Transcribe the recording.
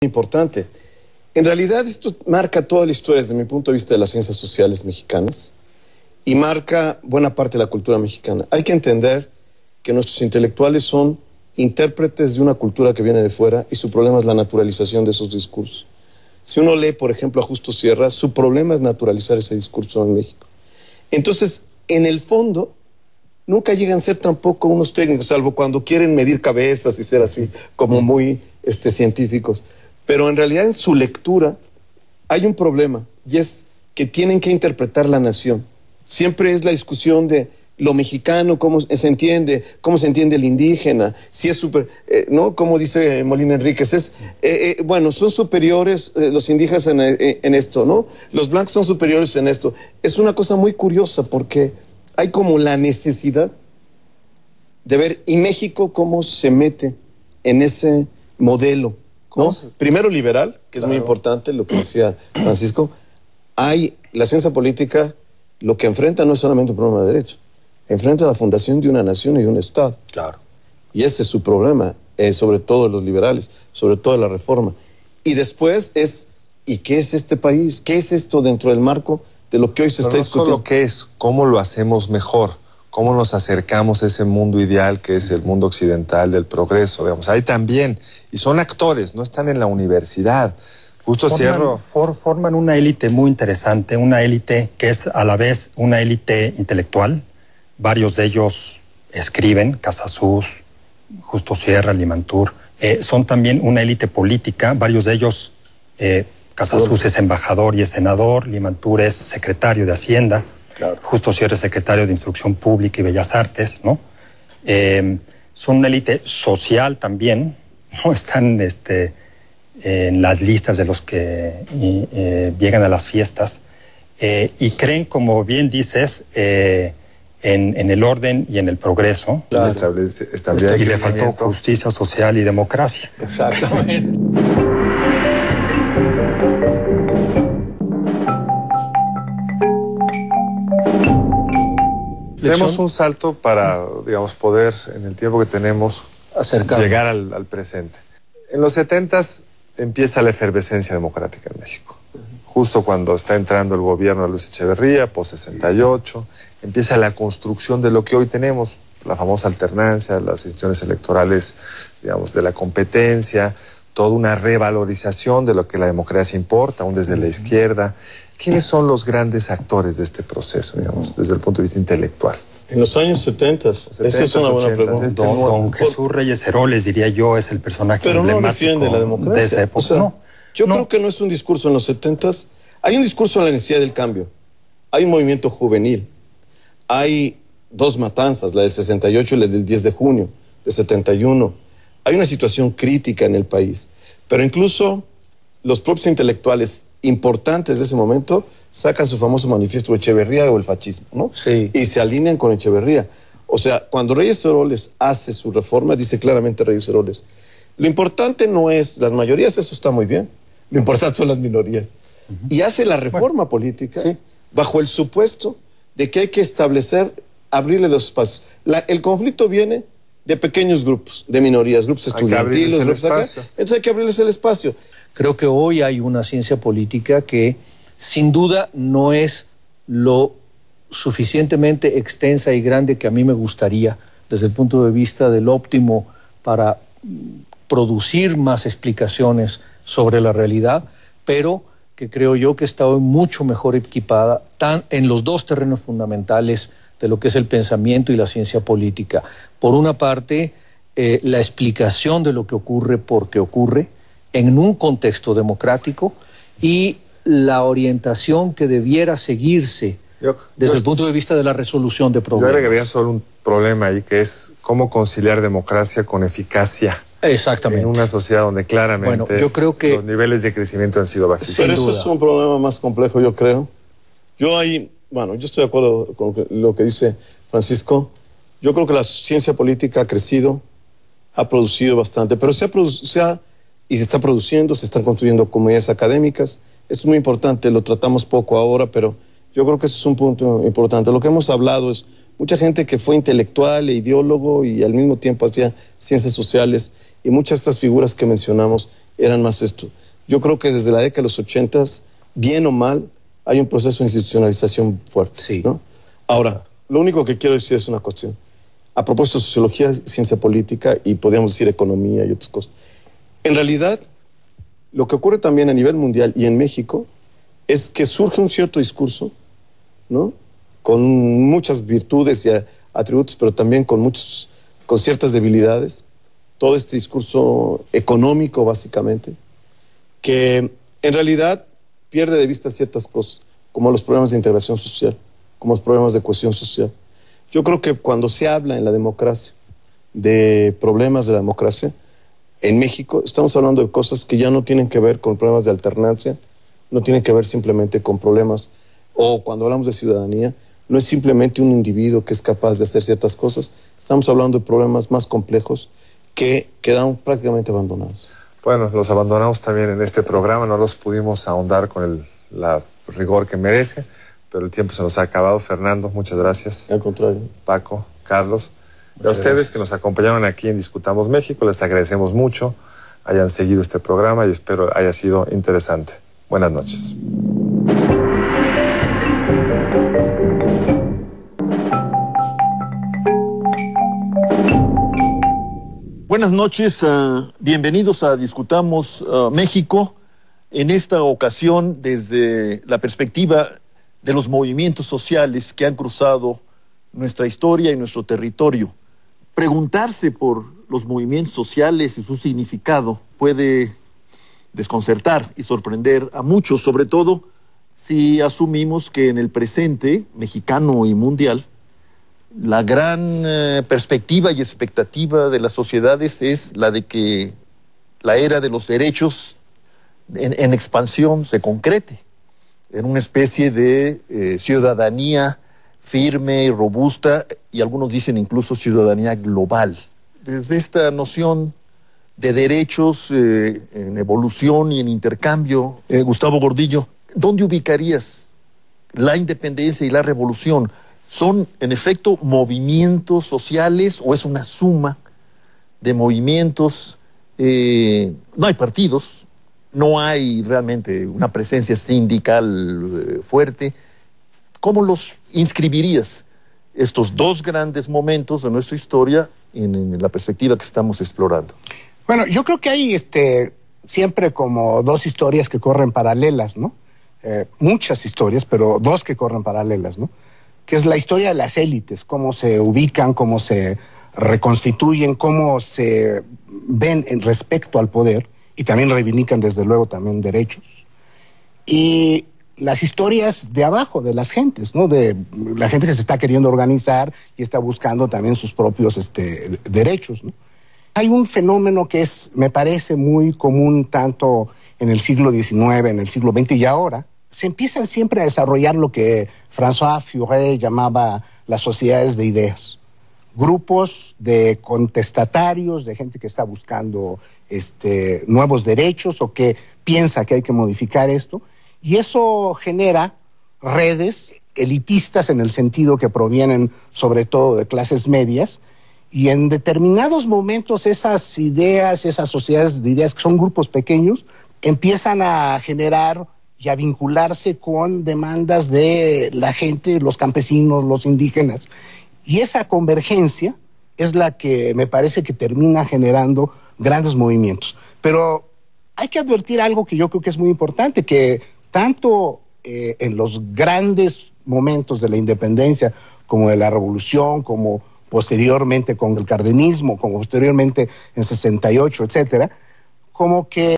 Importante. En realidad esto marca toda la historia desde mi punto de vista de las ciencias sociales mexicanas y marca buena parte de la cultura mexicana. Hay que entender que nuestros intelectuales son intérpretes de una cultura que viene de fuera y su problema es la naturalización de esos discursos. Si uno lee, por ejemplo, a Justo Sierra, su problema es naturalizar ese discurso en México. Entonces, en el fondo, nunca llegan a ser tampoco unos técnicos, salvo cuando quieren medir cabezas y ser así como muy científicos. Pero en realidad en su lectura hay un problema y es que tienen que interpretar la nación. Siempre es la discusión de lo mexicano, cómo se entiende el indígena, si es súper, ¿no? Como dice Molina Enríquez, bueno, son superiores los indígenas en esto, ¿no? Los blancos son superiores en esto. Es una cosa muy curiosa porque hay como la necesidad de ver, y México cómo se mete en ese modelo, ¿no? Primero liberal, que es muy importante, lo que decía Francisco. La ciencia política lo que enfrenta no es solamente un problema de derecho, enfrenta la fundación de una nación y de un Estado. Claro. Y ese es su problema, sobre todo los liberales, sobre todo la reforma. Y después ¿y qué es este país? ¿Qué es esto dentro del marco de lo que hoy se está discutiendo? No solo qué es, cómo lo hacemos mejor, cómo nos acercamos a ese mundo ideal que es el mundo occidental del progreso, digamos. Ahí también, y son actores, no están en la universidad. Justo Sierra forman una élite muy interesante, una élite que es a la vez una élite intelectual. Varios de ellos escriben, Casasus, Justo Sierra, Limantur. Son también una élite política, varios de ellos, Casasus es embajador y es senador, Limantur es secretario de Hacienda, claro. Justo Sierra es secretario de Instrucción Pública y Bellas Artes, ¿no? Son una élite social también, ¿no? Están en las listas de los que llegan a las fiestas y creen, como bien dices, en el orden y en el progreso. Claro. Y le faltó justicia social y democracia. Exactamente. Tenemos un salto para, digamos, poder, en el tiempo que tenemos, llegar al presente. En los 70s empieza la efervescencia democrática en México. Justo cuando está entrando el gobierno de Luis Echeverría, post-68, empieza la construcción de lo que hoy tenemos, la famosa alternancia, las instituciones electorales, digamos, de la competencia, toda una revalorización de lo que la democracia importa, aún desde la izquierda. ¿Quiénes son los grandes actores de este proceso, digamos, desde el punto de vista intelectual? En los años 70, esa es una buena pregunta. Don Jesús Reyes Heroles, diría yo, es el personaje emblemático de la democracia. De esa época. O sea, yo creo que no es un discurso en los 70. Hay un discurso de la necesidad del cambio. Hay un movimiento juvenil. Hay dos matanzas, la del 68 y la del 10 de junio de 71. Hay una situación crítica en el país. Pero incluso los propios intelectuales importantes de ese momento sacan su famoso manifiesto de Echeverría o el fascismo, ¿no? Sí. Y se alinean con Echeverría. O sea, cuando Reyes Heroles hace su reforma, dice claramente Reyes Heroles, lo importante no es las mayorías, eso está muy bien, lo importante son las minorías. Y hace la reforma política bajo el supuesto de que hay que establecer, abrirle los espacios. El conflicto viene de pequeños grupos, de minorías, grupos estudiantiles, grupos acá, entonces hay que abrirles el espacio. Creo que hoy hay una ciencia política que sin duda no es lo suficientemente extensa y grande que a mí me gustaría desde el punto de vista del óptimo para producir más explicaciones sobre la realidad, pero que creo yo que está hoy mucho mejor equipada en los dos terrenos fundamentales de lo que es el pensamiento y la ciencia política. Por una parte, la explicación de lo que ocurre porque ocurre, en un contexto democrático, y la orientación que debiera seguirse desde el punto de vista de la resolución de problemas. Yo agregaría solo un problema ahí, que es cómo conciliar democracia con eficacia. Exactamente. En una sociedad donde claramente yo creo que los niveles de crecimiento han sido bajísimos. Pero eso es un problema más complejo, yo creo. Yo estoy de acuerdo con lo que dice Francisco. Yo creo que la ciencia política ha crecido, ha producido bastante, pero y se está produciendo, se están construyendo comunidades académicas. Esto es muy importante, lo tratamos poco ahora, pero yo creo que eso es un punto importante. Lo que hemos hablado es mucha gente que fue intelectual e ideólogo y al mismo tiempo hacía ciencias sociales, y muchas de estas figuras que mencionamos eran más esto. Yo creo que desde la década de los 80s, bien o mal, hay un proceso de institucionalización fuerte. Sí. ¿No? Ahora, lo único que quiero decir es una cuestión. A propósito de sociología, ciencia política y podríamos decir economía y otras cosas. En realidad, lo que ocurre también a nivel mundial y en México es que surge un cierto discurso, ¿no? Con muchas virtudes y atributos, pero también con ciertas debilidades. Todo este discurso económico, básicamente, que en realidad pierde de vista ciertas cosas, como los problemas de integración social, como los problemas de cohesión social. Yo creo que cuando se habla en la democracia de problemas de la democracia, en México estamos hablando de cosas que ya no tienen que ver con problemas de alternancia, no tienen que ver simplemente con problemas, o cuando hablamos de ciudadanía, no es simplemente un individuo que es capaz de hacer ciertas cosas, estamos hablando de problemas más complejos que quedan prácticamente abandonados. Bueno, los abandonamos también en este programa, no los pudimos ahondar con la rigor que merece, pero el tiempo se nos ha acabado. Fernando, muchas gracias. Al contrario. Paco, Carlos, y a ustedes que nos acompañaron aquí en Discutamos México, les agradecemos mucho hayan seguido este programa y espero haya sido interesante. Buenas noches. Buenas noches, bienvenidos a Discutamos México. En esta ocasión, desde la perspectiva de los movimientos sociales que han cruzado nuestra historia y nuestro territorio. Preguntarse por los movimientos sociales y su significado puede desconcertar y sorprender a muchos, sobre todo si asumimos que en el presente mexicano y mundial la gran perspectiva y expectativa de las sociedades es la de que la era de los derechos en expansión se concrete en una especie de ciudadanía firme y robusta, y algunos dicen incluso ciudadanía global. Desde esta noción de derechos en evolución y en intercambio, Gustavo Gordillo, ¿dónde ubicarías la independencia y la revolución? ¿Son, en efecto, movimientos sociales o es una suma de movimientos? No hay partidos, no hay realmente una presencia sindical fuerte. ¿Cómo los inscribirías, estos dos grandes momentos de nuestra historia, en la perspectiva que estamos explorando? Bueno, yo creo que hay siempre como dos historias que corren paralelas, ¿no? Muchas historias, pero dos que corren paralelas, ¿no? Que es la historia de las élites, cómo se ubican, cómo se reconstituyen, cómo se ven en respecto al poder, y también reivindican desde luego también derechos. Y las historias de abajo, de las gentes, ¿no? De la gente que se está queriendo organizar y está buscando también sus propios derechos, ¿no? Hay un fenómeno que me parece muy común tanto en el siglo XIX, en el siglo XX y ahora. Se empiezan siempre a desarrollar lo que François Furet llamaba las sociedades de ideas. Grupos de contestatarios, de gente que está buscando nuevos derechos o que piensa que hay que modificar esto. Y eso genera redes elitistas en el sentido que provienen sobre todo de clases medias, y en determinados momentos esas ideas, esas sociedades de ideas que son grupos pequeños, empiezan a generar y a vincularse con demandas de la gente, los campesinos, los indígenas. Y esa convergencia es la que me parece que termina generando grandes movimientos. Pero hay que advertir algo que yo creo que es muy importante, que tanto en los grandes momentos de la independencia, como de la revolución, como posteriormente con el cardenismo, como posteriormente en 68, etcétera, como que